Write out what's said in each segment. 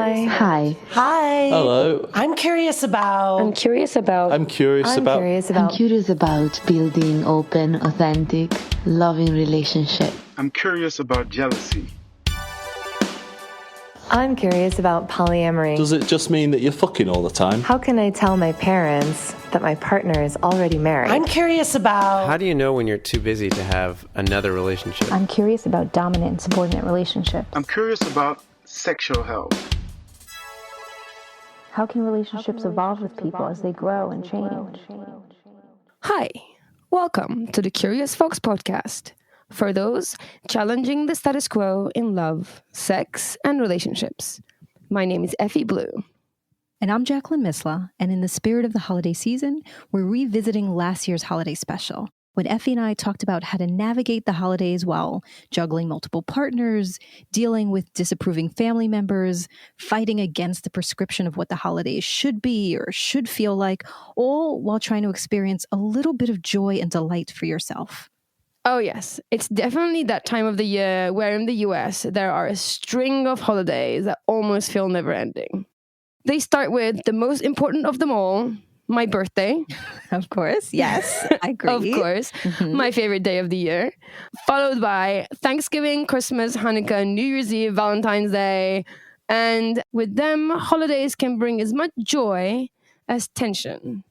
Hi. Hi. Hi. Hello. I'm curious about... I'm curious about building open, authentic, loving relationship. I'm curious about jealousy. I'm curious about polyamory. Does it just mean that you're fucking all the time? How can I tell my parents that my partner is already married? I'm curious about... How do you know when you're too busy to have another relationship? I'm curious about dominant and subordinate relationships. I'm curious about sexual health. How can relationships evolve with people as they grow and change? Hi, welcome to the Curious Folks podcast. For those challenging the status quo in love, sex, and relationships. My name is Effy Blue. And I'm Jacqueline Misla, and in the spirit of the holiday season, we're revisiting last year's holiday special, when Effy and I talked about how to navigate the holidays while juggling multiple partners, dealing with disapproving family members, fighting against the prescription of what the holidays should be or should feel like, all while trying to experience a little bit of joy and delight for yourself. Oh yes, it's definitely that time of the year where in the US there are a string of holidays that almost feel never ending. They start with the most important of them all, my birthday. Of course, yes, I agree. Of course, my favorite day of the year. Followed by Thanksgiving, Christmas, Hanukkah, New Year's Eve, Valentine's Day. And with them, holidays can bring as much joy as tension.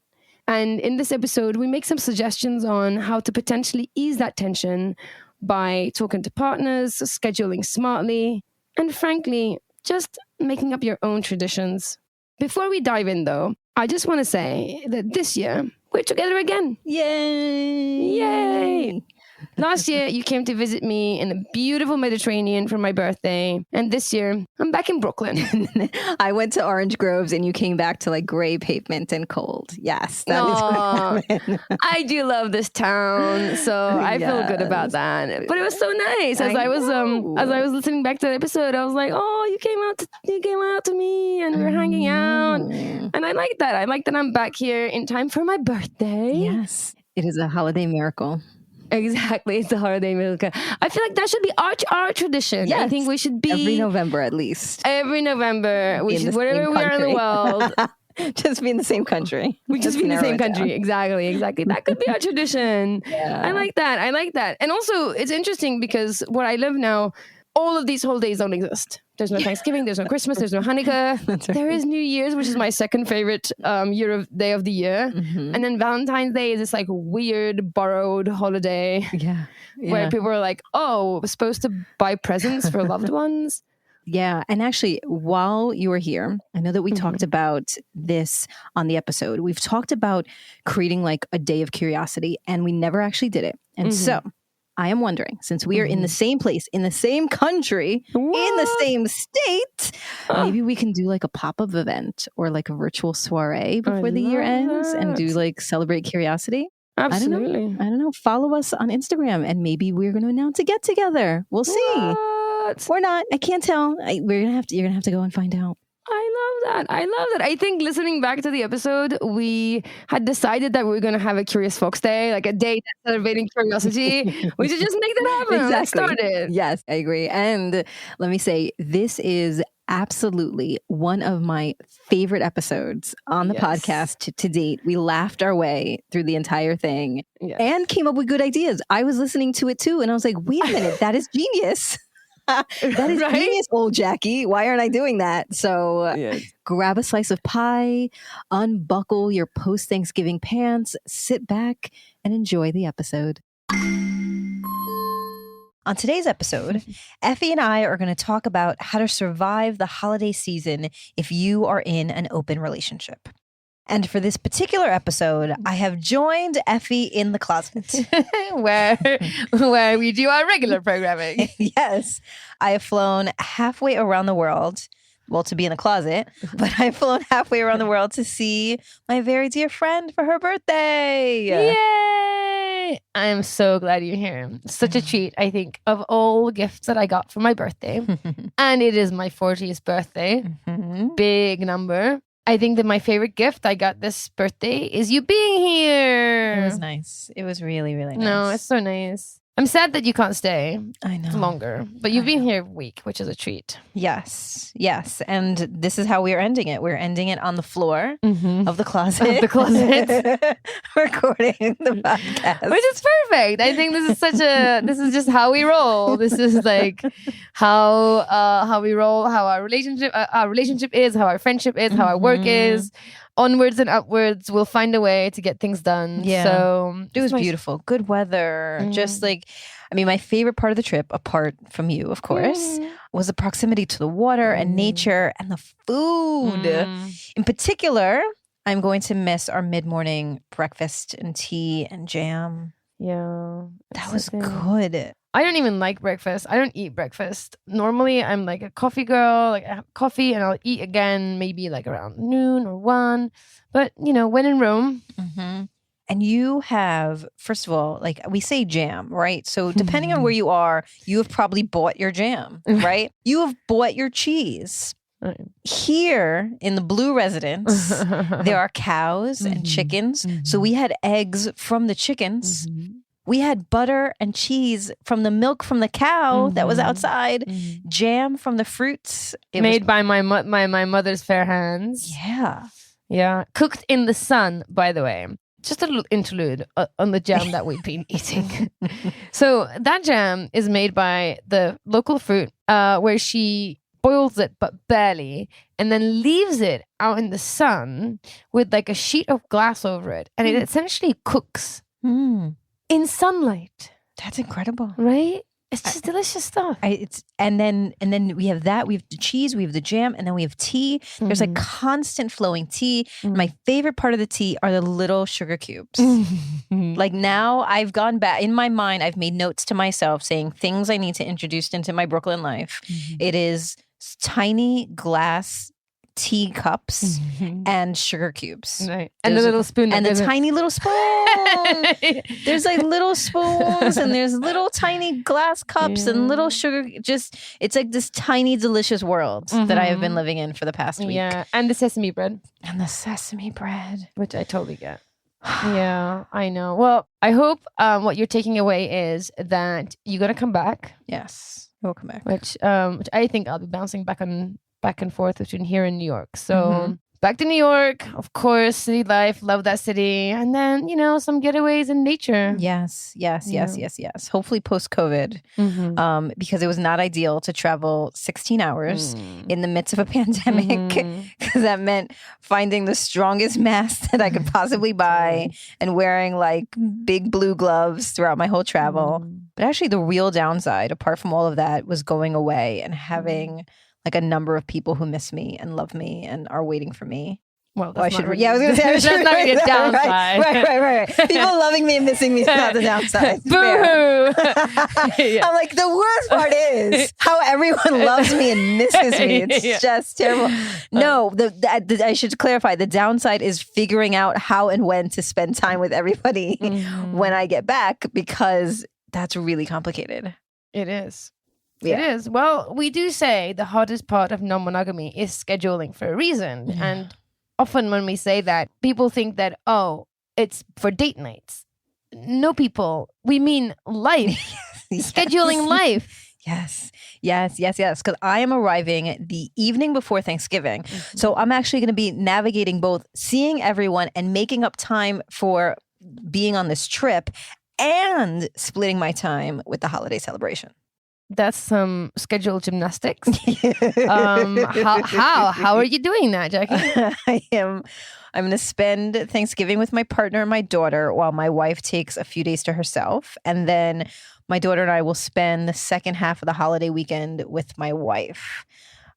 And in this episode, we make some suggestions on how to potentially ease that tension by talking to partners, scheduling smartly, and frankly, just making up your own traditions. Before we dive in, though, I just want to say that this year, we're together again. Yay! Yay! Last year, you came to visit me in the beautiful Mediterranean for my birthday. And this year, I'm back in Brooklyn. I went to Orange Groves and you came back to like gray pavement and cold. Yes, that is what happened. I do love this town, so I feel good about that. But it was so nice. As I was listening back to the episode, I was like, "Oh, you came out to me, and we were hanging out." And I like that. I like that I'm back here in time for my birthday. Yes, it is a holiday miracle. Exactly, it's a holiday miracle. I feel like that should be our tradition. Yes. I think we should be every November at least. Every November, wherever we are in the world, just be in the same country. We just be in the same country. Exactly. That could be our tradition. Yeah. I like that. And also, it's interesting because where I live now, all of these holidays don't exist. There's no Thanksgiving, there's no Christmas, there's no Hanukkah. That's right. There is New Year's, which is my second favorite day of the year. Mm-hmm. And then Valentine's Day is this like weird borrowed holiday where people are like, oh, we're supposed to buy presents for loved ones. Yeah. And actually, while you were here, I know that we talked about this on the episode. We've talked about creating like a day of curiosity, and we never actually did it. And so I am wondering, since we are in the same place, in the same country, in the same state, maybe we can do like a pop-up event or like a virtual soiree before the year ends and do like Celebrate Curiosity. Absolutely. I don't know. Follow us on Instagram and maybe we're going to announce a get-together. We'll see. What? Or not. I can't tell. You're going to have to go and find out. I love that. I think listening back to the episode, we had decided that we were going to have a Curious Folks Day, like a day that's celebrating curiosity. We should just make that happen. Exactly. Let's start it. Yes, I agree. And let me say, this is absolutely one of my favorite episodes on the podcast to date. We laughed our way through the entire thing and came up with good ideas. I was listening to it too, and I was like, wait a minute, that is genius. That is genius, old Jackie. Why aren't I doing that? So grab a slice of pie, unbuckle your post-Thanksgiving pants, sit back, and enjoy the episode. On today's episode, Effy and I are going to talk about how to survive the holiday season if you are in an open relationship. And for this particular episode, I have joined Effy in the closet. where we do our regular programming. Yes. I have flown halfway around the world, to be in the closet, but I've flown halfway around the world to see my very dear friend for her birthday. Yay! I am so glad you're here. Such a treat, I think, of all gifts that I got for my birthday. And it is my 40th birthday. Big number. I think that my favorite gift I got this birthday is you being here. It was nice. It was really, really nice. No, it's so nice. I'm sad that you can't stay I know. longer, but you've been here a week, which is a treat. Yes. And this is how we are ending it. We're ending it on the floor of the closet. Recording the podcast. Which is perfect. I think this is just how we roll. This is like how we roll, how our relationship is, how our friendship is, how our work is. Onwards and upwards, we'll find a way to get things done. Yeah. So it was beautiful. Good weather. Just like, I mean, my favorite part of the trip, apart from you, of course, was the proximity to the water and nature and the food. In particular, I'm going to miss our mid-morning breakfast and tea and jam. Yeah. That was good. I don't even like breakfast. I don't eat breakfast. Normally, I'm like a coffee girl. Like I have coffee and I'll eat again maybe like around noon or 1. But, when in Rome. And you have, first of all, like we say jam, right? So depending on where you are, you have probably bought your jam, right? You have bought your cheese. Here in the Blue residence, there are cows and chickens. So we had eggs from the chickens. We had butter and cheese from the milk from the cow that was outside, jam from the fruits. Made by my mother's fair hands. Yeah. Yeah. Cooked in the sun, by the way. Just a little interlude on the jam that we've been eating. So that jam is made by the local fruit where she boils it, but barely, and then leaves it out in the sun with like a sheet of glass over it. And it essentially cooks. In sunlight. That's incredible. Right? It's just delicious stuff. And then we have that. We have the cheese, we have the jam, and then we have tea. There's like constant flowing tea. My favorite part of the tea are the little sugar cubes. Like now I've gone back in my mind, I've made notes to myself saying things I need to introduce into my Brooklyn life. It is tiny glass tea cups and sugar cubes. Right. And the little spoon. And the tiny little spoon. There's like little spoons and there's little tiny glass cups and little sugar. It's like this tiny, delicious world that I have been living in for the past week. Yeah. And the sesame bread. Which I totally get. Yeah, I know. Well, I hope what you're taking away is that you're going to come back. Yes, we'll come back. Which I think I'll be bouncing back and forth between here and New York. So back to New York, of course, city life, love that city. And then, some getaways in nature. Yes. Hopefully post-COVID, because it was not ideal to travel 16 hours in the midst of a pandemic, because that meant finding the strongest mask that I could possibly buy and wearing like big blue gloves throughout my whole travel. But actually the real downside, apart from all of that, was going away and having like a number of people who miss me and love me and are waiting for me. Well, that's I was going to say that's not really a downside. Right. People loving me and missing me is not the downside. Boo! I'm like, the worst part is how everyone loves me and misses me. It's just terrible. No, I should clarify. The downside is figuring out how and when to spend time with everybody when I get back, because that's really complicated. It is. Yeah. It is. Well, we do say the hardest part of non-monogamy is scheduling for a reason. Yeah. And often when we say that, people think that, it's for date nights. No, people, we mean life. Scheduling life. Yes. Because I am arriving the evening before Thanksgiving. So I'm actually going to be navigating both seeing everyone and making up time for being on this trip and splitting my time with the holiday celebration. That's some scheduled gymnastics. How are you doing that, Jackie? I'm going to spend Thanksgiving with my partner and my daughter while my wife takes a few days to herself. And then my daughter and I will spend the second half of the holiday weekend with my wife.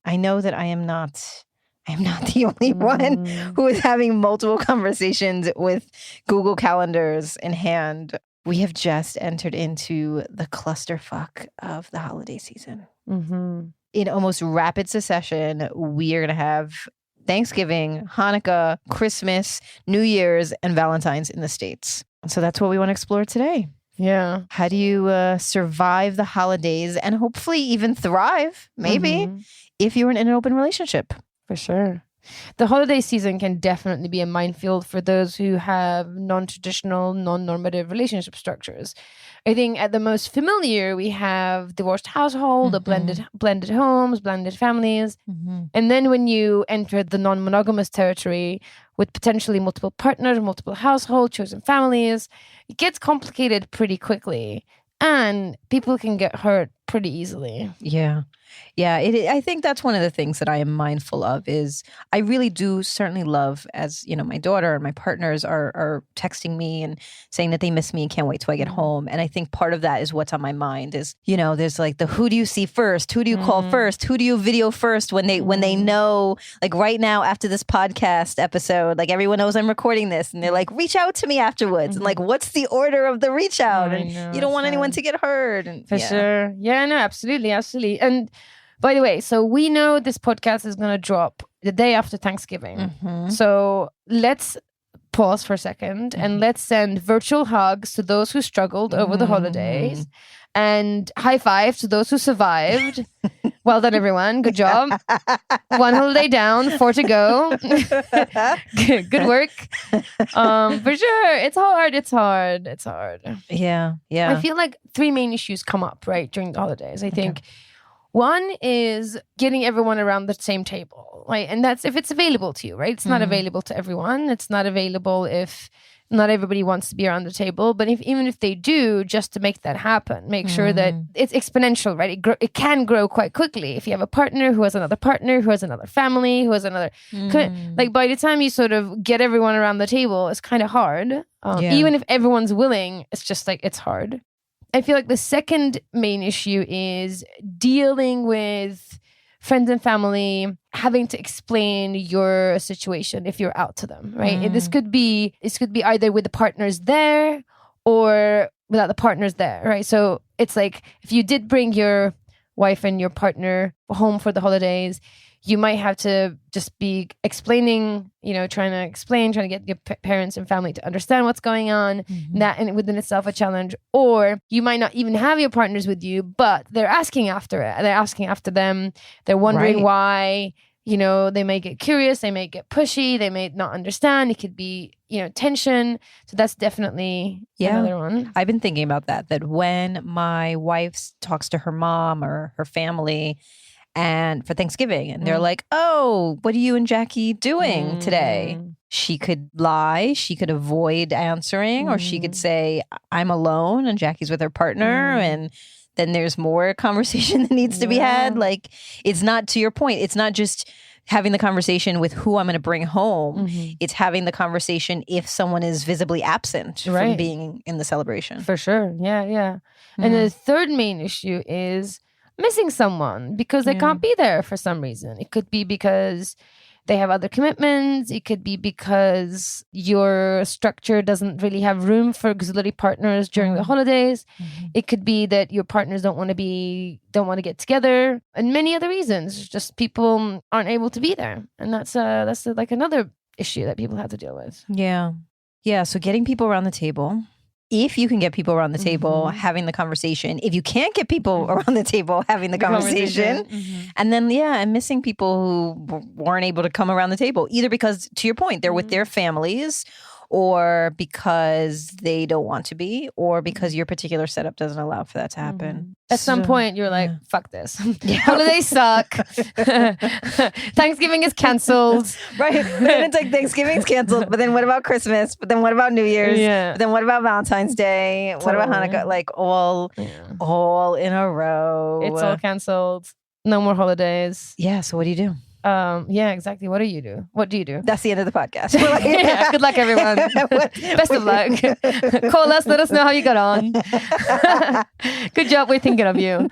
I know that I am not the only one who is having multiple conversations with Google calendars in hand. We have just entered into the clusterfuck of the holiday season. In almost rapid succession, we are going to have Thanksgiving, Hanukkah, Christmas, New Year's, and Valentine's in the States. So that's what we want to explore today. Yeah. How do you survive the holidays and hopefully even thrive, maybe, if you're in an open relationship? For sure. The holiday season can definitely be a minefield for those who have non-traditional, non-normative relationship structures. I think at the most familiar, we have divorced household, or blended homes, blended families. And then when you enter the non-monogamous territory with potentially multiple partners, multiple households, chosen families, it gets complicated pretty quickly. And people can get hurt pretty easily. Yeah. Yeah, I think that's one of the things that I am mindful of is I really do certainly love, as you know, my daughter and my partners are texting me and saying that they miss me and can't wait till I get home. And I think part of that is what's on my mind is, you know, there's like the who do you see first? Who do you call first? Who do you video first when they know, like right now after this podcast episode, like everyone knows I'm recording this and they're like, reach out to me afterwards. And like, what's the order of the reach out? And you don't want anyone to get hurt. And, For sure. Yeah, no, absolutely. Absolutely. And by the way, so we know this podcast is going to drop the day after Thanksgiving. So let's pause for a second and let's send virtual hugs to those who struggled over the holidays and high five to those who survived. Well done, everyone. Good job. One holiday down, 4 to go. Good work. For sure. It's hard. Yeah. I feel like 3 main issues come up, right, during the holidays. I think one is getting everyone around the same table, right? And that's if it's available to you, right? It's not available to everyone. It's not available if not everybody wants to be around the table. But even if they do, just to make that happen, make sure that it's exponential, right? It can grow quite quickly. If you have a partner who has another partner, who has another family, who has another... Like by the time you sort of get everyone around the table, it's kind of hard. Even if everyone's willing, it's just like, it's hard. I feel like the second main issue is dealing with friends and family having to explain your situation if you're out to them, right? And this could be either with the partners there or without the partners there, right? So it's like if you did bring your wife and your partner home for the holidays, you might have to just be explaining, trying to get your parents and family to understand what's going on. That and within itself a challenge. Or you might not even have your partners with you, but they're asking after it. They're asking after them. They're wondering why. They may get curious. They may get pushy. They may not understand. It could be, tension. So that's definitely another one. I've been thinking about that when my wife talks to her mom or her family and for Thanksgiving, and they're like, oh, what are you and Jackie doing today? She could lie, she could avoid answering, or she could say, I'm alone and Jackie's with her partner, and then there's more conversation that needs to be had. Like, it's not, to your point, it's not just having the conversation with who I'm going to bring home. It's having the conversation if someone is visibly absent from being in the celebration. For sure. Yeah. And the third main issue is missing someone because they can't be there for some reason. It could be because they have other commitments. It could be because your structure doesn't really have room for auxiliary partners during the holidays. It could be that your partners don't want to get together, and many other reasons. Just people aren't able to be there, and that's like another issue that people have to deal with. Yeah. So getting people around the table. If you can get people around the table having the conversation, if you can't get people around the table having the conversation, and then, and missing people who weren't able to come around the table, either because, to your point, they're with their families, or because they don't want to be, or because your particular setup doesn't allow for that to happen. At some point, you're like, fuck this. Holidays suck. Thanksgiving is canceled. Right. Then it's like Thanksgiving's canceled, but then what about Christmas? But then what about New Year's? But then what about Valentine's Day? What about Hanukkah? Like all in a row. It's all canceled. No more holidays. Yeah. So what do you do? Yeah, exactly. What do you do? That's the end of the podcast. Good luck, everyone. Best of luck. Call us. Let us know how you got on. Good job. We're thinking of you.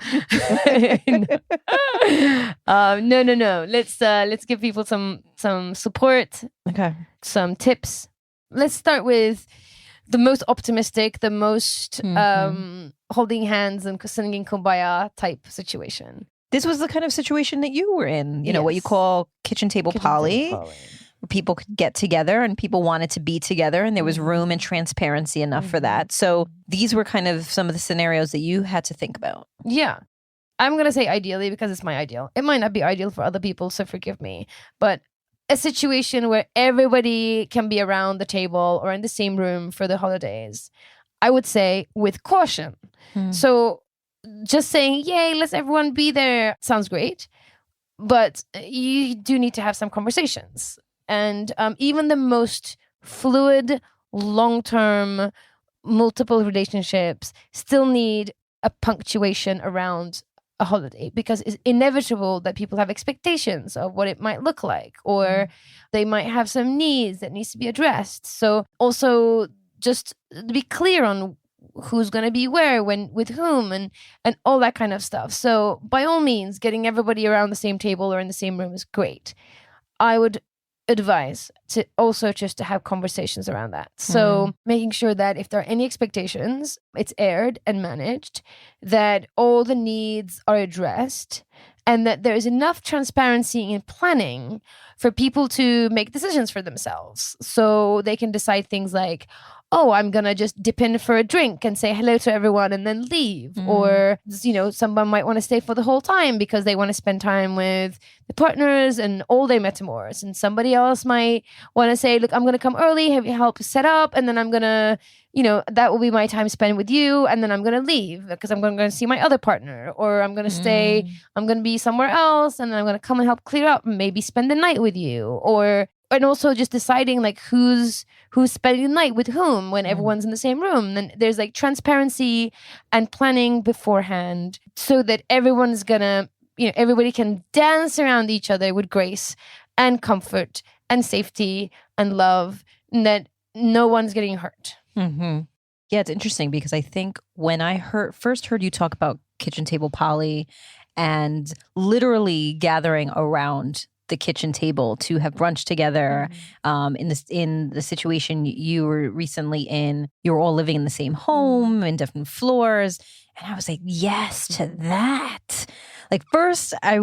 No. Let's give people some support. Okay. Some tips. Let's start with the most optimistic, the most holding hands and singing kumbaya type situation. This was the kind of situation that you were in, what you call kitchen table poly, where people could get together and people wanted to be together, and there was room and transparency enough for that. So these were kind of some of the scenarios that you had to think about. Yeah. I'm going to say ideally because it's my ideal. It might not be ideal for other people, so forgive me. But a situation where everybody can be around the table or in the same room for the holidays, I would say with caution. So just saying, yay, let's everyone be there sounds great. But you do need to have some conversations. And even the most fluid, long-term, multiple relationships still need a punctuation around a holiday, because it's inevitable that people have expectations of what it might look like, or they might have some needs that needs to be addressed. So also just be clear on who's going to be where, when, with whom, and all that kind of stuff. So by all means, getting everybody around the same table or in the same room is great. I would advise to also just to have conversations around that. So making sure that if there are any expectations, it's aired and managed, that all the needs are addressed, and that there is enough transparency in planning for people to make decisions for themselves. So they can decide things like, oh, I'm going to just dip in for a drink and say hello to everyone and then leave. Or, someone might want to stay for the whole time because they want to spend time with the partners and all their metamours. And somebody else might want to say, look, I'm going to come early, have you help set up, and then I'm going to, that will be my time spent with you, and then I'm going to leave because I'm going to see my other partner, or I'm going to stay, I'm going to be somewhere else, and then I'm going to come and help clear up and maybe spend the night with you. And also just deciding like who's spending the night with whom when everyone's in the same room. Then there's like transparency and planning beforehand so that everyone's gonna, everybody can dance around each other with grace and comfort and safety and love, and that no one's getting hurt. Yeah, it's interesting because I think when I first heard you talk about kitchen table poly and literally gathering around the kitchen table to have brunch together, in the situation you were recently in, you were all living in the same home in different floors, and I was like, yes to that. Like first I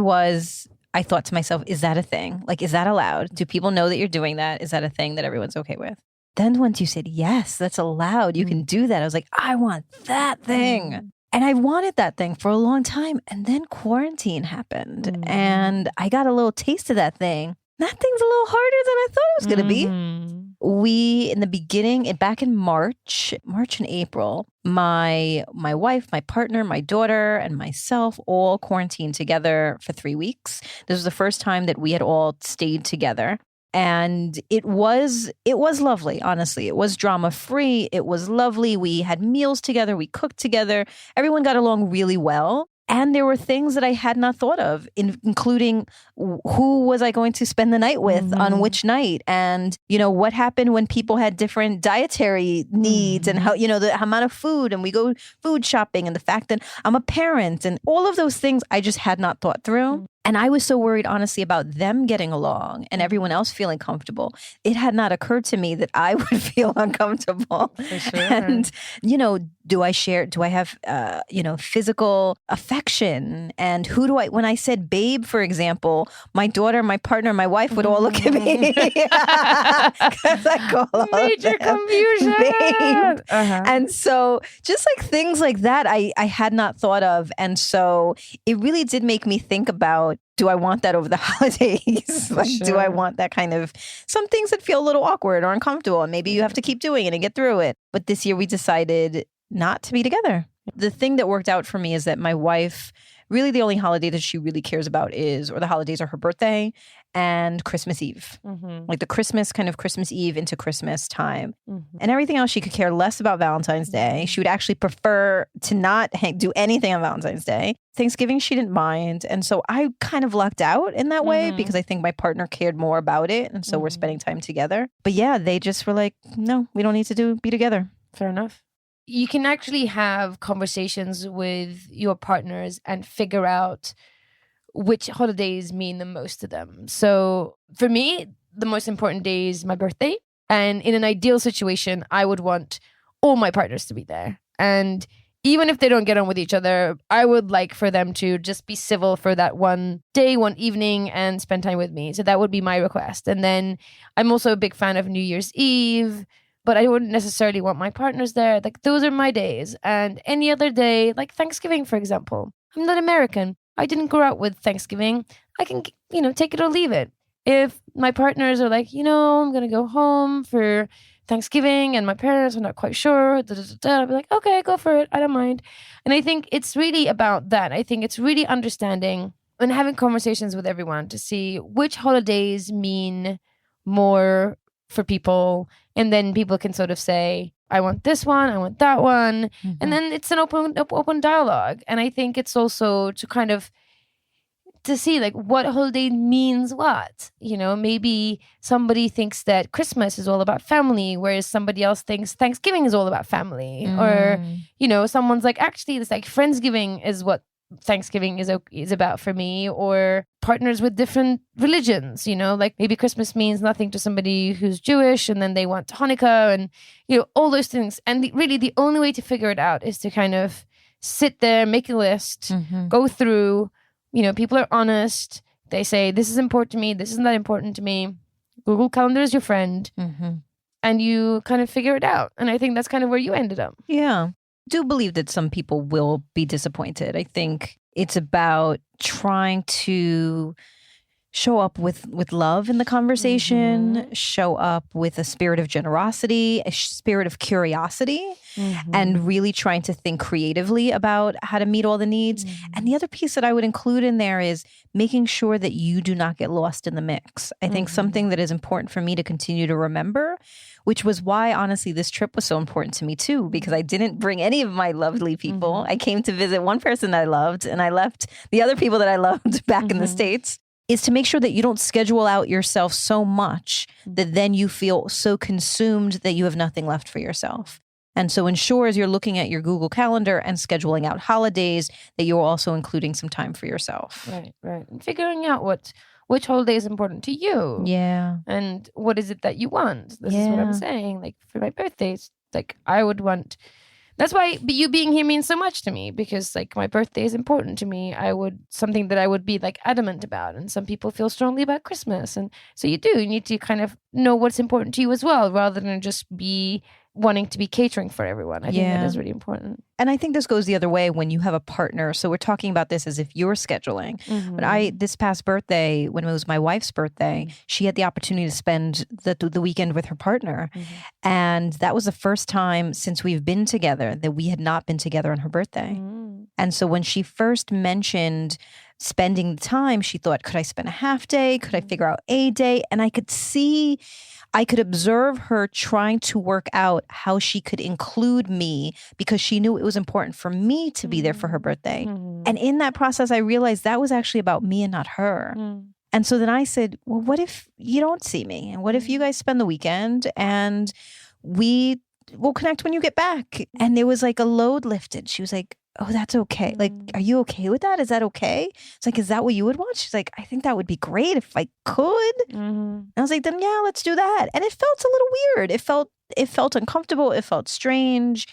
thought to myself, is that a thing? Like, is that allowed? Do people know that you're doing that? Is that a thing that everyone's okay with? Then once you said, yes, that's allowed, you can do that, I was like, I want that thing. And I wanted that thing for a long time. And then quarantine happened and I got a little taste of that thing. That thing's a little harder than I thought it was going to be. We, in the beginning, back in March and April, my wife, my partner, my daughter, and myself all quarantined together for 3 weeks. This was the first time that we had all stayed together. And it was lovely, honestly. It was drama-free. It was lovely. We had meals together. We cooked together. Everyone got along really well. And there were things that I had not thought of, including who was I going to spend the night with on which night, and what happened when people had different dietary needs, and how the amount of food, and we go food shopping, and the fact that I'm a parent, and all of those things I just had not thought through. And I was so worried, honestly, about them getting along and everyone else feeling comfortable. It had not occurred to me that I would feel uncomfortable. For sure. And, do I have, physical affection? And when I said babe, for example, my daughter, my partner, my wife would all look at me. Because I call Major confusion. Babe. And so just like things like that, I had not thought of. And so it really did make me think about, do I want that over the holidays? Do I want that kind of, some things that feel a little awkward or uncomfortable, and maybe you have to keep doing it and get through it. But this year we decided not to be together. The thing that worked out for me is that my wife, really the only holiday that she really cares about or the holidays are her birthday and Christmas Eve. Like the Christmas Eve into Christmas time. And everything else, she could care less about Valentine's Day. She would actually prefer to not do anything on Valentine's Day. Thanksgiving, she didn't mind. And so I kind of lucked out in that way because I think my partner cared more about it. And so we're spending time together. But yeah, they just were like, no, we don't need to be together. Fair enough. You can actually have conversations with your partners and figure out which holidays mean the most to them. So for me, the most important day is my birthday. And in an ideal situation, I would want all my partners to be there. And even if they don't get on with each other, I would like for them to just be civil for that one day, one evening, and spend time with me. So that would be my request. And then I'm also a big fan of New Year's Eve, but I wouldn't necessarily want my partners there. Like, those are my days. And any other day, like Thanksgiving, for example. I'm not American. I didn't grow up with Thanksgiving. I can, take it or leave it. If my partners are like, I'm going to go home for Thanksgiving and my parents are not quite sure, I'll be like, okay, go for it. I don't mind. And I think it's really about that. I think it's really understanding and having conversations with everyone to see which holidays mean more for people. And then people can sort of say, I want this one, I want that one. And then it's an open dialogue. And I think it's also to kind of to see like what holiday means what. You know, maybe somebody thinks that Christmas is all about family, whereas somebody else thinks Thanksgiving is all about family. Or, you know, someone's like, actually, it's like Friendsgiving is what Thanksgiving is about for me, or partners with different religions, you know, like maybe Christmas means nothing to somebody who's Jewish and then they want Hanukkah and, you know, all those things. And really the only way to figure it out is to kind of sit there, make a list, go through, you know, people are honest. They say, this is important to me. This isn't that important to me. Google Calendar is your friend. And you kind of figure it out. And I think that's kind of where you ended up. Yeah. Do believe that some people will be disappointed. I think it's about trying to show up with love in the conversation, show up with a spirit of generosity, a spirit of curiosity, and really trying to think creatively about how to meet all the needs. And the other piece that I would include in there is making sure that you do not get lost in the mix. I think something that is important for me to continue to remember, which was why, honestly, this trip was so important to me too, because I didn't bring any of my lovely people. I came to visit one person that I loved, and I left the other people that I loved back in the States, is to make sure that you don't schedule out yourself so much that then you feel so consumed that you have nothing left for yourself. And so ensure as you're looking at your Google Calendar and scheduling out holidays that you're also including some time for yourself. Right. And figuring out which holiday is important to you. Yeah. And what is it that you want? This is what I'm saying. Like for my birthdays, like I would want. That's why you being here means so much to me, because like my birthday is important to me. Something that I would be like adamant about, and some people feel strongly about Christmas. And so you need to kind of know what's important to you as well, rather than just be wanting to be catering for everyone. I think that is really important. And I think this goes the other way when you have a partner. So we're talking about this as if you're scheduling. But this past birthday, when it was my wife's birthday, she had the opportunity to spend the weekend with her partner. And that was the first time since we've been together that we had not been together on her birthday. And so when she first mentioned spending the time, she thought, could I spend a half day? Could I figure out a day? And I could observe her trying to work out how she could include me, because she knew it was important for me to be there for her birthday. And in that process, I realized that was actually about me and not her. And so then I said, well, what if you don't see me? And what if you guys spend the weekend and we'll connect when you get back? And there was like a load lifted. She was like, oh, that's okay. Like, are you okay with that? Is that okay? It's like, is that what you would want? She's like, I think that would be great if I could. And I was like, then yeah, let's do that. And it felt a little weird. It felt uncomfortable. It felt strange.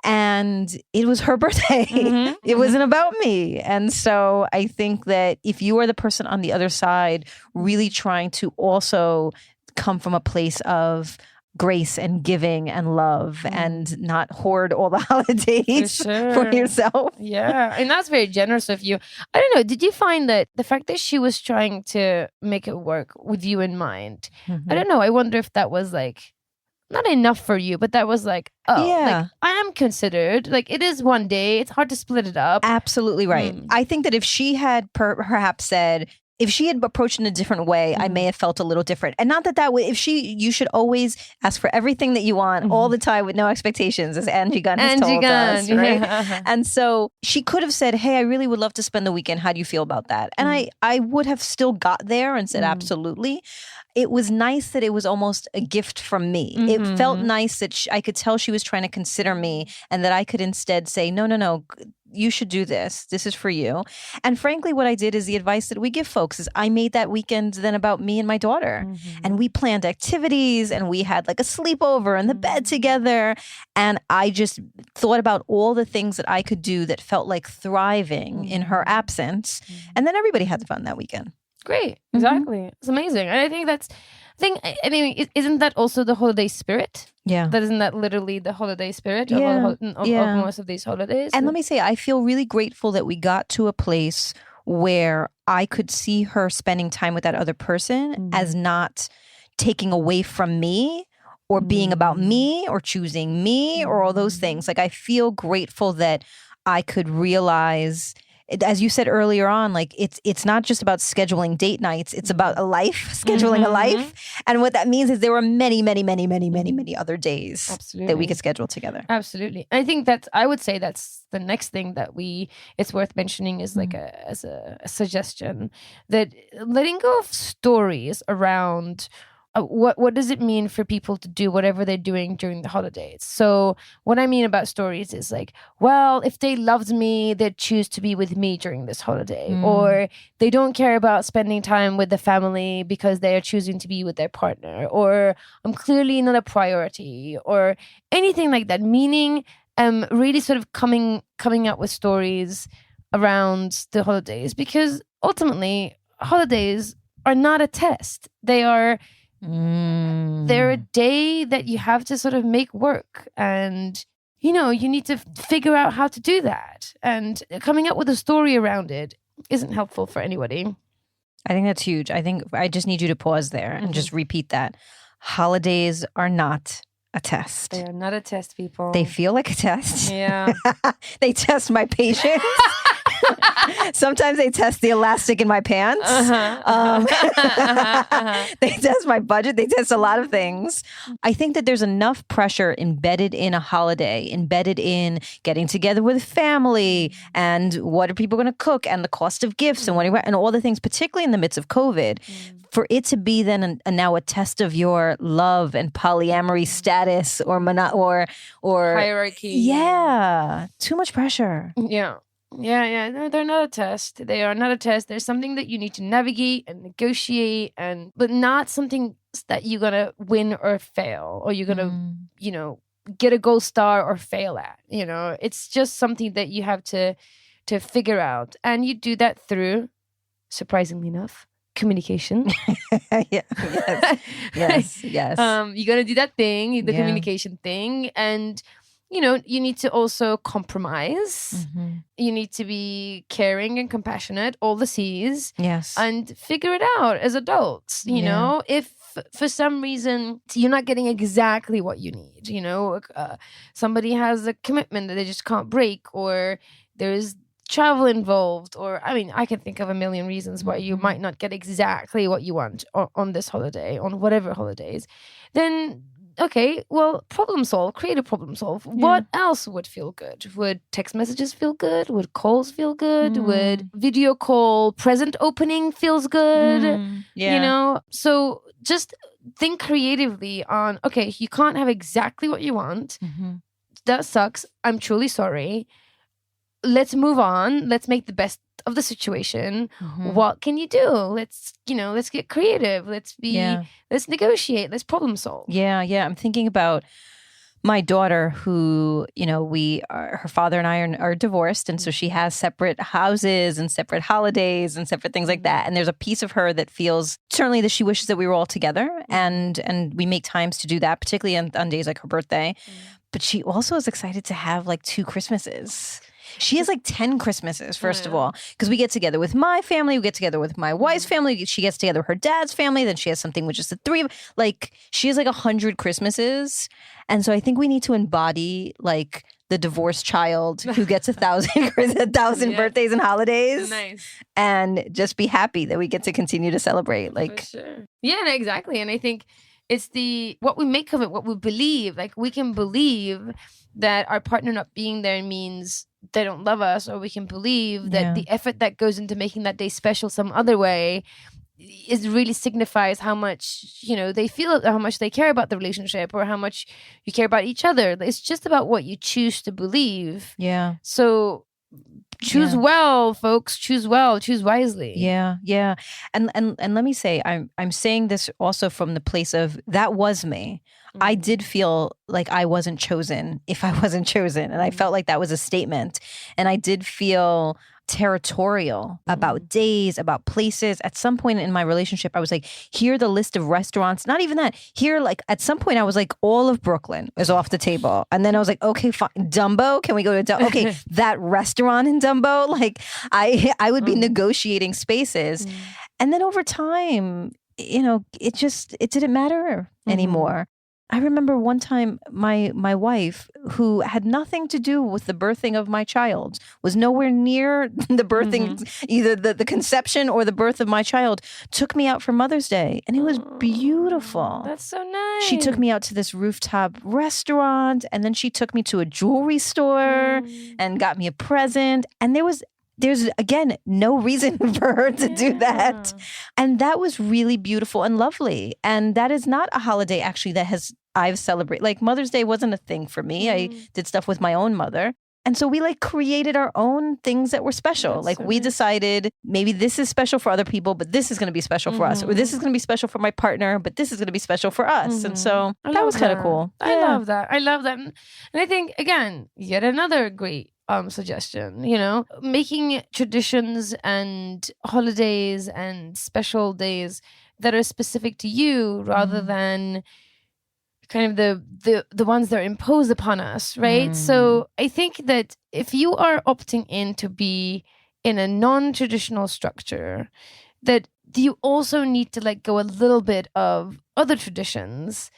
And it was her birthday. It wasn't about me. And so I think that if you are the person on the other side, really trying to also come from a place of grace and giving and love and not hoard all the holidays for yourself. Yeah. And that's very generous of you. I don't know. Did you find that the fact that she was trying to make it work with you in mind, I don't know. I wonder if that was like not enough for you, but that was like, like, I am considered. Like, it is one day. It's hard to split it up. Absolutely right. I think that if she had perhaps said, if she had approached in a different way, I may have felt a little different. And not that way, you should always ask for everything that you want all the time with no expectations, as Angie Gunn has told us, right? And so she could have said, hey, I really would love to spend the weekend. How do you feel about that? And I would have still got there and said, absolutely. It was nice that it was almost a gift from me. It felt nice that I could tell she was trying to consider me, and that I could instead say, no, you should do this. This is for you. And frankly, what I did is the advice that we give folks is I made that weekend then about me and my daughter. And we planned activities, and we had like a sleepover in the bed together. And I just thought about all the things that I could do that felt like thriving in her absence. And then everybody had fun that weekend. Great. Exactly. It's amazing. And I think isn't that also the holiday spirit? Yeah. Isn't that literally the holiday spirit of most of these holidays? And let me say, I feel really grateful that we got to a place where I could see her spending time with that other person as not taking away from me or being about me or choosing me or all those things. Like I feel grateful that I could realize, as you said earlier on, like it's not just about scheduling date nights. It's about a life, scheduling a life. And what that means is there were many other days that we could schedule together. Absolutely. I think I would say that's the next thing that it's worth mentioning is like as a suggestion, that letting go of stories around what does it mean for people to do whatever they're doing during the holidays? So what I mean about stories is like, well, if they loved me, they'd choose to be with me during this holiday. Or they don't care about spending time with the family because they are choosing to be with their partner. Or I'm clearly not a priority. Or anything like that. Meaning really sort of coming up with stories around the holidays. Because ultimately, holidays are not a test. They're a day that you have to sort of make work, and you need to figure out how to do that, and coming up with a story around it isn't helpful for anybody. I think that's huge. I think I just need you to pause there and just repeat that. Holidays are not a test. They are not a test, people. They feel like a test. Yeah. They test my patience. Sometimes they test the elastic in my pants. They test my budget. They test a lot of things. I think that there's enough pressure embedded in a holiday, embedded in getting together with family, and what are people going to cook, and the cost of gifts, and and all the things, particularly in the midst of COVID, for it to be then now a test of your love and polyamory status or hierarchy. Yeah, too much pressure. Yeah. Yeah. No, they're not a test. They are not a test. There's something that you need to navigate and negotiate, but not something that you're gonna win or fail, or you're gonna, get a gold star or fail at. It's just something that you have to figure out, and you do that through, surprisingly enough, communication. Yes. You're gonna do that thing, the communication thing, and you need to also compromise. You need to be caring and compassionate, all the C's. Yes. And figure it out as adults. If for some reason you're not getting exactly what you need, somebody has a commitment that they just can't break, or there's travel involved, or I can think of a million reasons why you might not get exactly what you want on this holiday, on whatever holidays, then okay, well, problem solve, create a problem solve. Yeah. What else would feel good? Would text messages feel good? Would calls feel good? Would video call present opening feels good? So just think creatively on, okay, you can't have exactly what you want. That sucks. I'm truly sorry. Let's move on. Let's make the best of the situation. What can you do? Let's get creative. Let's negotiate. Let's problem solve. Yeah. I'm thinking about my daughter who, her father and I are divorced. And so she has separate houses and separate holidays and separate things like that. And there's a piece of her that feels certainly that she wishes that we were all together. And we make times to do that, particularly on days like her birthday. But she also is excited to have like 2 Christmases. She has like 10 Christmases, first of all, because we get together with my family, we get together with my wife's family, she gets together with her dad's family, then she has something with just the 3 of like she has like 100 Christmases. And so I think we need to embody like the divorced child who gets 1,000 birthdays and holidays. Nice. And just be happy that we get to continue to celebrate. Like, for sure. Yeah, no, exactly. And I think it's what we make of it, what we believe. Like we can believe that our partner not being there means they don't love us, or we can believe that the effort that goes into making that day special some other way really signifies how much they feel, how much they care about the relationship, or how much you care about each other. It's just about what you choose to believe. Yeah. So choose well, folks. Choose well. Choose wisely. Yeah. And let me say, I'm saying this also from the place of that was me. I did feel like I wasn't chosen if I wasn't chosen. And I felt like that was a statement. And I did feel territorial about days, about places. At some point in my relationship, I was like, here are the list of restaurants. Not even that. Here, like at some point I was like, all of Brooklyn is off the table. And then I was like, okay, fine. Dumbo, can we go to Dumbo? Okay, that restaurant in Dumbo. Like I would be negotiating spaces. And then over time, it didn't matter anymore. I remember one time my wife, who had nothing to do with the birthing of my child, was nowhere near the birthing, either the conception or the birth of my child, took me out for Mother's Day. And it was beautiful. That's so nice. She took me out to this rooftop restaurant, and then she took me to a jewelry store and got me a present. And there's again no reason for her to do that. And that was really beautiful and lovely. And that is not a holiday actually I've celebrated. Like Mother's Day wasn't a thing for me. I did stuff with my own mother. And so we like created our own things that were special. Like we decided maybe this is special for other people, but this is going to be special for us. Or this is going to be special for my partner, but this is going to be special for us. And so that was kind of cool. I love that. And I think, again, yet another great suggestion, making traditions and holidays and special days that are specific to you rather than kind of the ones that are imposed upon us, right? So I think that if you are opting in to be in a non-traditional structure, that you also need to let go a little bit of other traditions.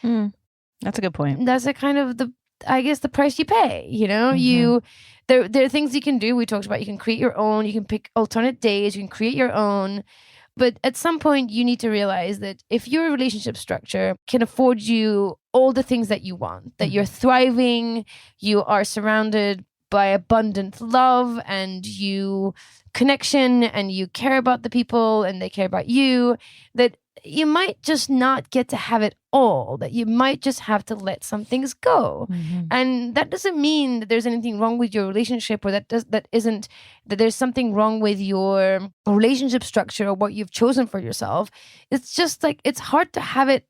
That's a good point. That's a kind of the price you pay, There are things you can do. We talked about you can create your own, you can pick alternate days, you can create your own. But at some point, you need to realize that if your relationship structure can afford you all the things that you want, that you're thriving, you are surrounded by abundant love and connection, and you care about the people and they care about you, that you might just not get to have it all, that you might just have to let some things go. And that doesn't mean that there's anything wrong with your relationship, or that there's something wrong with your relationship structure or what you've chosen for yourself. It's just like, it's hard to have it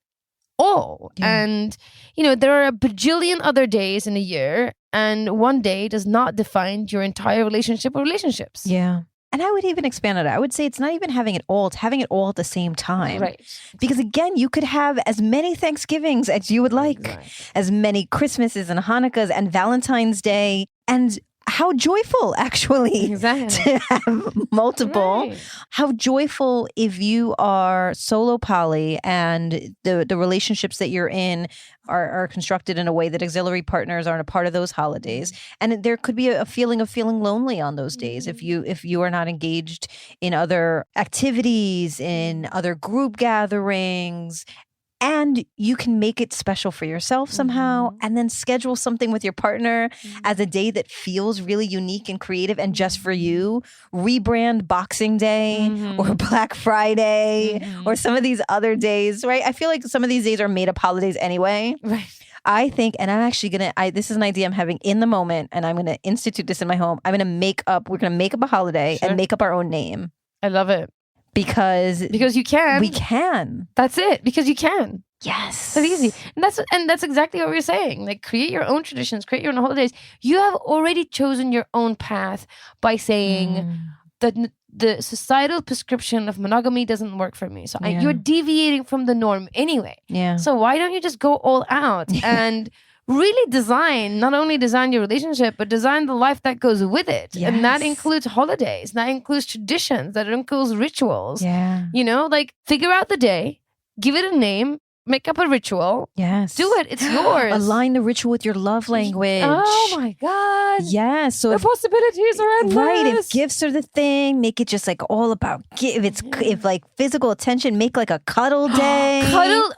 all. And, there are a bajillion other days in a year, and one day does not define your entire relationship or relationships. Yeah. And I would even expand on it. I would say it's not even having it all, it's having it all at the same time. Right. Because again, you could have as many Thanksgivings as you would like, as many Christmases and Hanukkahs and Valentine's Day. And how joyful, actually, to have multiple. Right. How joyful if you are solo poly and the relationships that you're in are constructed in a way that auxiliary partners aren't a part of those holidays. And there could be a feeling of feeling lonely on those days if you are not engaged in other activities, in other group gatherings. And you can make it special for yourself somehow, and then schedule something with your partner as a day that feels really unique and creative and just for you. Rebrand Boxing Day or Black Friday or some of these other days, right? I feel like some of these days are made up holidays anyway. Right. I think, and I'm actually this is an idea I'm having in the moment, and I'm going to institute this in my home. We're going to make up a holiday and make up our own name. I love it. Because you can. We can. That's it. Because you can. Yes. That's easy. And that's exactly what we're saying. Like, create your own traditions, create your own holidays. You have already chosen your own path by saying that the societal prescription of monogamy doesn't work for me. So you're deviating from the norm anyway. Yeah. So why don't you just go all out and really not only design your relationship, but design the life that goes with it. Yes. And that includes holidays, that includes traditions, that includes rituals. Yeah. Figure out the day, give it a name, make up a ritual. Yes. Do it. It's yours. Align the ritual with your love language. Oh my God. Yes. So the possibilities are endless. Right. If gifts are the thing, make it just like all about if like physical attention, make like a cuddle day.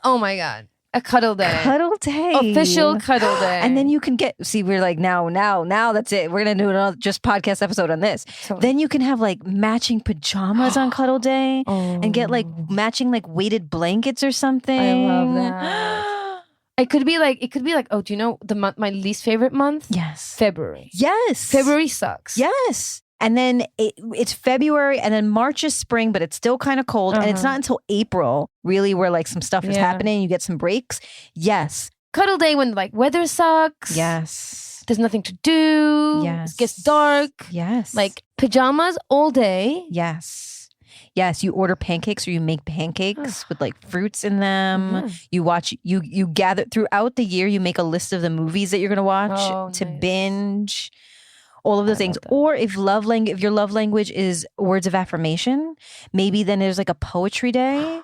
Oh my God. A cuddle day. Cuddle day. Official cuddle day. And then you can we're like, now that's it. We're going to do another just podcast episode on this. Then you can have like matching pajamas on cuddle day and get like matching like weighted blankets or something. I love that. It could be like, oh, do you know my least favorite month? Yes. February. Yes. February sucks. Yes. And then it's February, and then March is spring, but it's still kind of cold. And it's not until April, really, where like some stuff is happening. You get some breaks. Yes. Cuddle day when like weather sucks. Yes. There's nothing to do. Yes. It gets dark. Yes. Like pajamas all day. Yes. Yes, you order pancakes or you make pancakes with like fruits in them. You watch, you gather throughout the year, you make a list of the movies that you're going to watch to binge. All of those things. Or if your love language is words of affirmation, maybe then there's like a poetry day.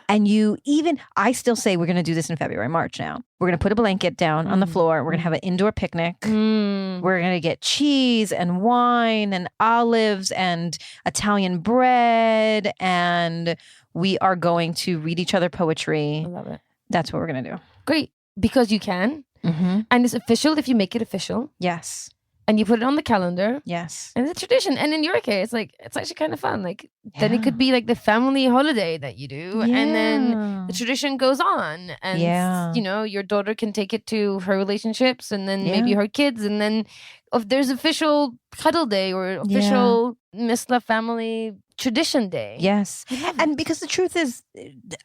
And I still say we're going to do this in February, March now. We're going to put a blanket down on the floor. We're going to have an indoor picnic. We're going to get cheese and wine and olives and Italian bread. And we are going to read each other poetry. I love it. That's what we're going to do. Great. Because you can. Mm-hmm. And it's official if you make it official. Yes. And you put it on the calendar. Yes. And it's a tradition. And in your case, like, it's actually kind of fun. Like, then it could be like the family holiday that you do. Yeah. And then the tradition goes on. And, you know, your daughter can take it to her relationships and then maybe her kids. And then if there's official cuddle day or official Miss Love family tradition day. Yes. And because the truth is,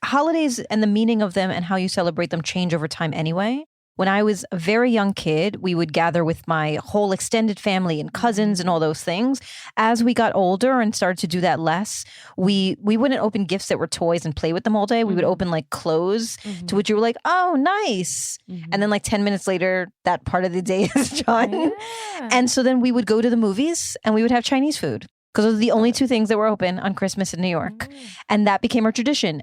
holidays and the meaning of them and how you celebrate them change over time anyway. When I was a very young kid, we would gather with my whole extended family and cousins and all those things. As we got older and started to do that less, we wouldn't open gifts that were toys and play with them all day. We would open like clothes to which you were like, oh, nice. And then like 10 minutes later, that part of the day is done. Yeah. And so then we would go to the movies and we would have Chinese food. Because those are the only two things that were open on Christmas in New York. And that became our tradition.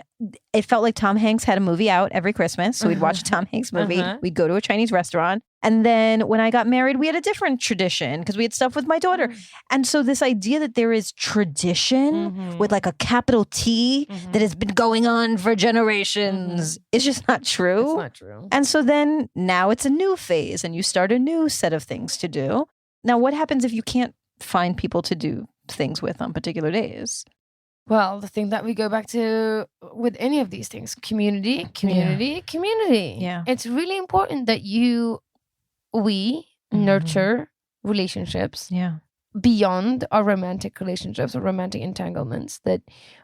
It felt like Tom Hanks had a movie out every Christmas. So we'd watch a Tom Hanks movie. We'd go to a Chinese restaurant. And then when I got married, we had a different tradition because we had stuff with my daughter. And so this idea that there is tradition with like a capital T that has been going on for generations is just not true. It's not true. And so then now it's a new phase and you start a new set of things to do. Now, what happens if you can't find people to do things with on particular days? Well, the thing that we go back to with any of these things, community. Yeah. It's really important that we nurture relationships beyond our romantic relationships or romantic entanglements, that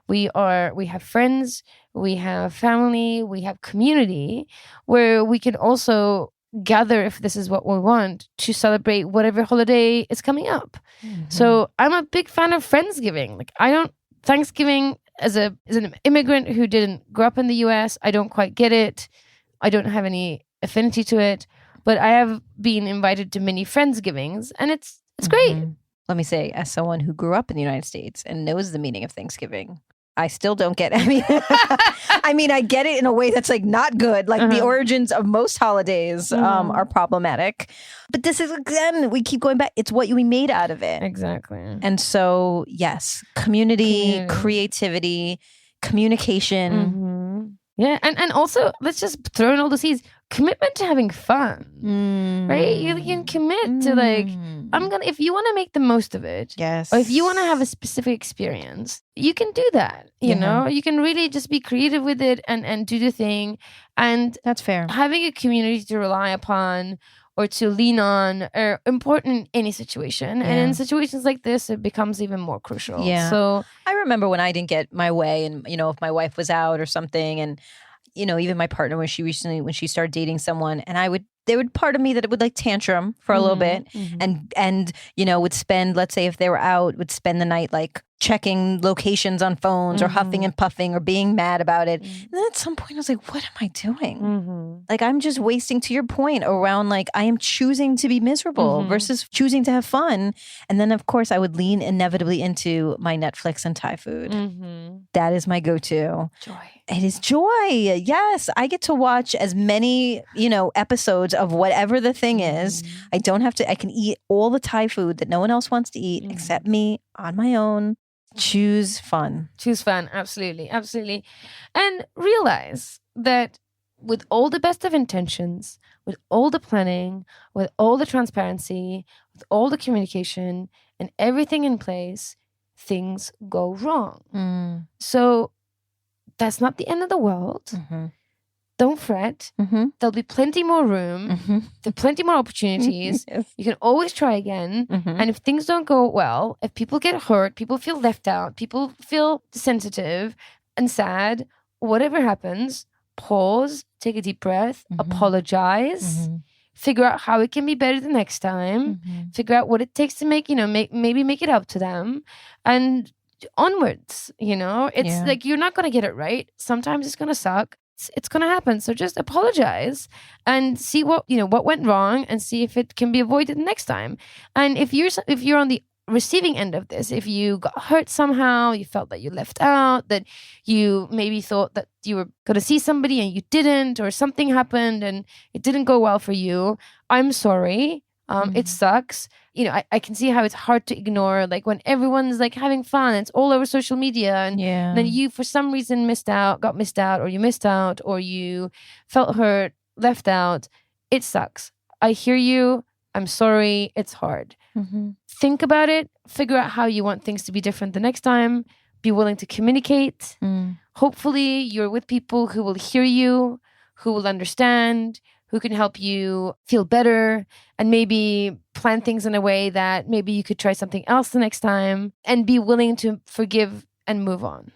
we have friends, we have family, we have community where we can also gather, if this is what we want, to celebrate whatever holiday is coming up. So I'm a big fan of Friendsgiving. Like, Thanksgiving as an immigrant who didn't grow up in the US, I don't quite get it. I don't have any affinity to it, but I have been invited to many Friendsgivings and it's great. Let me say, as someone who grew up in the United States and knows the meaning of Thanksgiving, I still don't get it. I mean, I get it in a way that's like not good. Like the origins of most holidays are problematic. But this is, again, we keep going back. It's what we made out of it. Exactly. And so, yes, community, creativity, communication. Yeah. And also, let's just throw in all the seeds. Commitment to having fun, right? You can commit to like, if you want to make the most of it. Yes. Or if you want to have a specific experience, you can do that. You know, you can really just be creative with it and do the thing. And that's fair. Having a community to rely upon or to lean on are important in any situation. And in situations like this, it becomes even more crucial. Yeah. So I remember when I didn't get my way and, you know, if my wife was out or something, and, you know, even my partner, when she started dating someone, and there would part of me that it would like tantrum for a little bit and, you know, would spend, let's say if they were out, would spend the night like checking locations on phones or huffing and puffing or being mad about it. And then at some point I was like, what am I doing? Like, I'm just wasting, to your point, around like I am choosing to be miserable versus choosing to have fun. And then of course I would lean inevitably into my Netflix and Thai food. That is my go-to. joy. It is joy. Yes. I get to watch as many, you know, episodes of whatever the thing is. I can eat all the Thai food that no one else wants to eat except me on my own. Choose fun. Choose fun. Absolutely. Absolutely. And realize that with all the best of intentions, with all the planning, with all the transparency, with all the communication and everything in place, things go wrong. So that's not the end of the world. Don't fret. There'll be plenty more room. There'll plenty more opportunities. You can always try again. And if things don't go well, if people get hurt, people feel left out, people feel sensitive and sad, whatever happens, pause, take a deep breath, apologize, figure out how it can be better the next time, figure out what it takes to make it up to them, and onwards. You know, it's like, you're not going to get it right. Sometimes it's going to suck. It's going to happen. So just apologize and see what went wrong and see if it can be avoided next time. And if you're on the receiving end of this, if you got hurt somehow, you felt that you left out, that you maybe thought that you were going to see somebody and you didn't, or something happened and it didn't go well for you, I'm sorry. It sucks. I can see how it's hard to ignore, like when everyone's like having fun, it's all over social media, and then you for some reason got missed out, or you felt hurt, left out. It sucks. I hear you. I'm sorry. It's hard. Think about it. Figure out how you want things to be different the next time. Be willing to communicate. Hopefully you're with people who will hear you, who will understand, who can help you feel better, and maybe plan things in a way that maybe you could try something else the next time, and be willing to forgive and move on.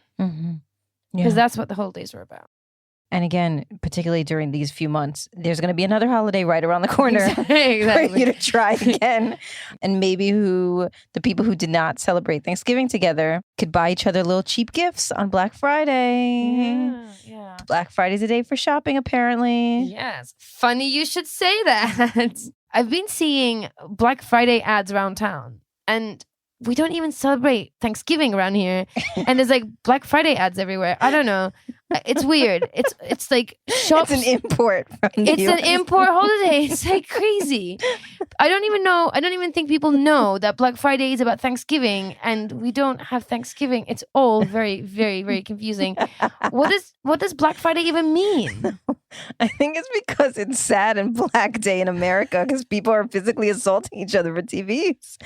Because that's what the holidays are about. And again, particularly during these few months, there's going to be another holiday right around the corner for you to try again. And maybe the people who did not celebrate Thanksgiving together could buy each other little cheap gifts on Black Friday. Yeah. Black Friday's a day for shopping, apparently. Yes. Funny you should say that. I've been seeing Black Friday ads around town, and we don't even celebrate Thanksgiving around here. And there's like Black Friday ads everywhere. I don't know. It's weird. It's like shops. It's an import from the It's US. an import holiday. It's like crazy. I don't even think people know that Black Friday is about Thanksgiving, and we don't have Thanksgiving. It's all very, very, very confusing. What does Black Friday even mean? I think it's because it's sad and Black Day in America because people are physically assaulting each other for TVs.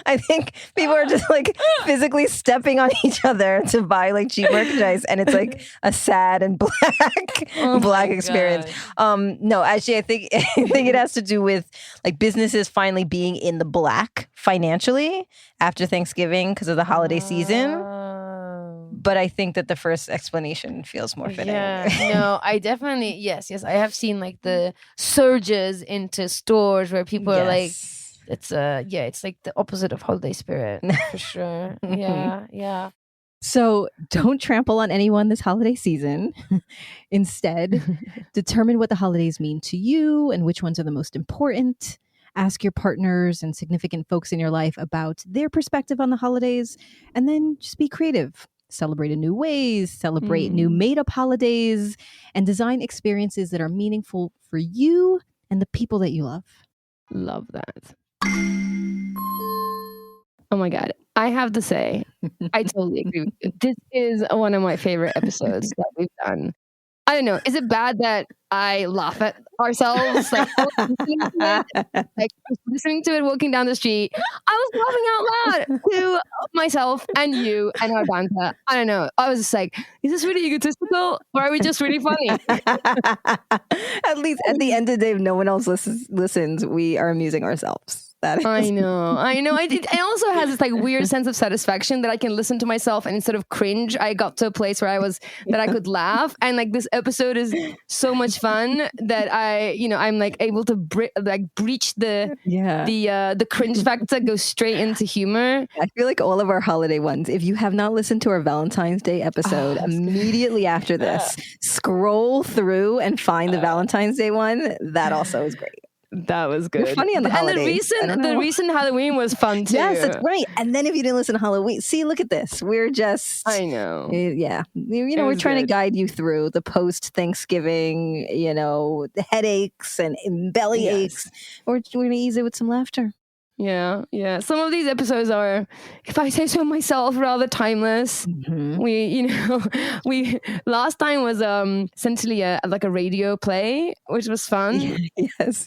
I think people are just like physically stepping on each other to buy like cheap merchandise, and it's like a sad and black experience. No, actually, I think it has to do with like businesses finally being in the black financially after Thanksgiving because of the holiday season. But I think that the first explanation feels more fitting. Yeah, no, I definitely, yes. I have seen like the surges into stores where people are like, it's like the opposite of holiday spirit for sure. Yeah. So don't trample on anyone this holiday season. Instead, determine what the holidays mean to you and which ones are the most important. Ask your partners and significant folks in your life about their perspective on the holidays, and then just be creative. Celebrate in new ways, celebrate new made-up holidays, and design experiences that are meaningful for you and the people that you love. Love that. Oh my God. I have to say, I totally agree with you. This is one of my favorite episodes that we've done. I don't know. Is it bad that I laugh at ourselves? Like listening to it walking down the street, I was laughing out loud to myself and you and our banter. I don't know. I was just like, is this really egotistical, or are we just really funny? At least at the end of the day, if no one else listens, we are amusing ourselves. That is. I know. I also have this like weird sense of satisfaction that I can listen to myself, and instead of cringe, I got to a place where I could laugh. And like this episode is so much fun that I'm like able to breach the cringe factor, go straight into humor. I feel like all of our holiday ones, if you have not listened to our Valentine's Day episode, immediately after this, scroll through and find the Valentine's Day one. That also is great. That was good. You're funny on the holidays. And the recent Halloween was fun too. Yes, that's right. And then if you didn't listen to Halloween, see, look at this. We're just... I know. Yeah. We're trying to guide you through the post-Thanksgiving, headaches and belly aches. We're going to ease it with some laughter. Yeah. Some of these episodes are, if I say so myself, rather timeless. Mm-hmm. We last time was essentially a radio play, which was fun.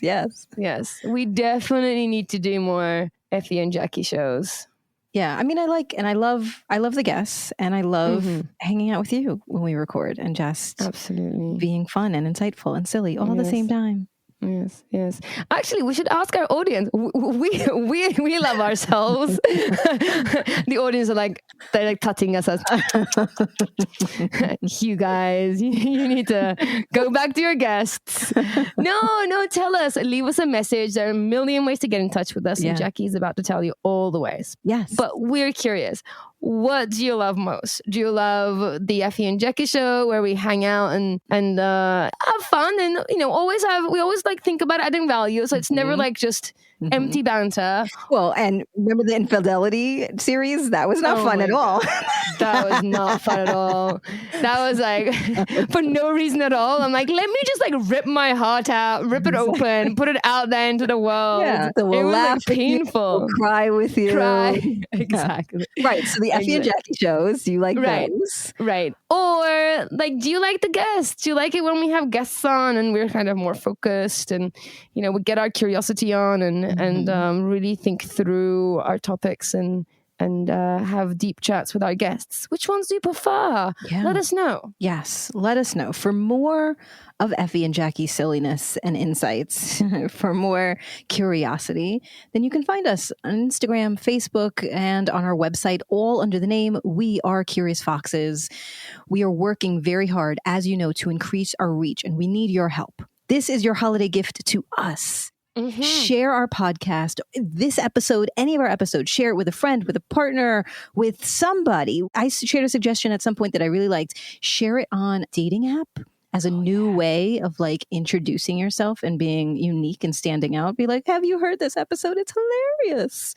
Yes. We definitely need to do more Effy and Jackie shows. Yeah, I mean, I love the guests, and I love hanging out with you when we record and just absolutely being fun and insightful and silly all at the same time. Yes. Actually, we should ask our audience. We love ourselves. The audience they're like touching us as you guys. You need to go back to your guests. No, tell us. Leave us a message. There are a million ways to get in touch with us, and Jackie's about to tell you all the ways. Yes, but we're curious. What do you love most? Do you love the Effy and Jackie show where we hang out and have fun and we always like think about adding value. So it's never like just empty banter. Well, and remember the infidelity series? That was not fun at all. That was not fun at all. That was like for no reason at all. I'm like, let me just like rip my heart out, rip it open, put it out there into the world. Yeah, so we'll it was laugh like painful. We'll cry with you. Cry. Exactly. Right. So the Effy and Jackie shows, do you like those? Right. Or like, do you like the guests? Do you like it when we have guests on and we're kind of more focused and, you know, we get our curiosity on and really think through our topics and have deep chats with our guests? Which ones do you prefer? Yeah. Let us know. Yes, let us know. For more of Effy and Jackie's silliness and insights, for more curiosity, then you can find us on Instagram, Facebook, and on our website, all under the name We Are Curious Foxes. We are working very hard, as you know, to increase our reach, and we need your help. This is your holiday gift to us. Share our podcast, this episode, any of our episodes, share it with a friend, with a partner, with somebody. I shared a suggestion at some point that I really liked. Share it on a dating app as a new way of like introducing yourself and being unique and standing out. Be like, have you heard this episode? It's hilarious.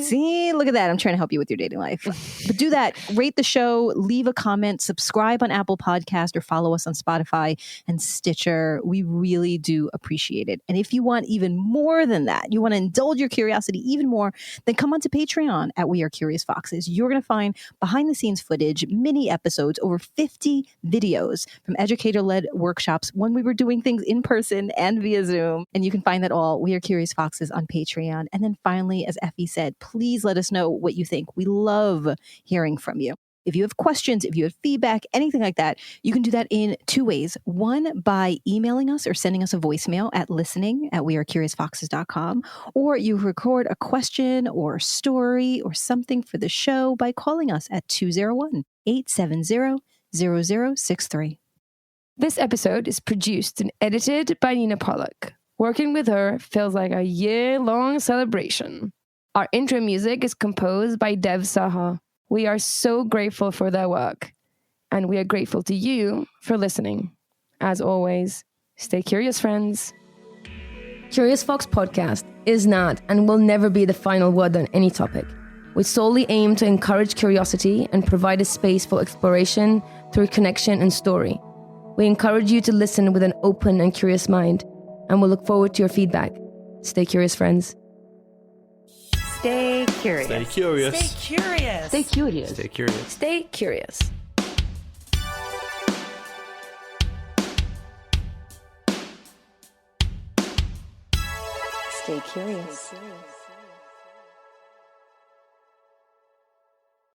See, look at that. I'm trying to help you with your dating life. But do that. Rate the show, leave a comment, subscribe on Apple Podcast or follow us on Spotify and Stitcher. We really do appreciate it. And if you want even more than that, you want to indulge your curiosity even more, then come on to Patreon at We Are Curious Foxes. You're going to find behind the scenes footage, mini episodes, over 50 videos from educator-led workshops when we were doing things in person and via Zoom. And you can find that all, We Are Curious Foxes, on Patreon. And then finally, as Effy said, please let us know what you think. We love hearing from you. If you have questions, if you have feedback, anything like that, you can do that in two ways. One, by emailing us or sending us a voicemail at listening@wearecuriousfoxes.com, or you record a question or story or something for the show by calling us at 201-870-0063. This episode is produced and edited by Nina Pollock. Working with her feels like a year-long celebration. Our intro music is composed by Dev Saha. We are so grateful for their work, and we are grateful to you for listening. As always, stay curious, friends. Curious Fox Podcast is not and will never be the final word on any topic. We solely aim to encourage curiosity and provide a space for exploration through connection and story. We encourage you to listen with an open and curious mind, and we'll look forward to your feedback. Stay curious, friends. Stay curious. Stay curious. Stay curious. Stay curious. Stay curious. Stay curious. Stay curious.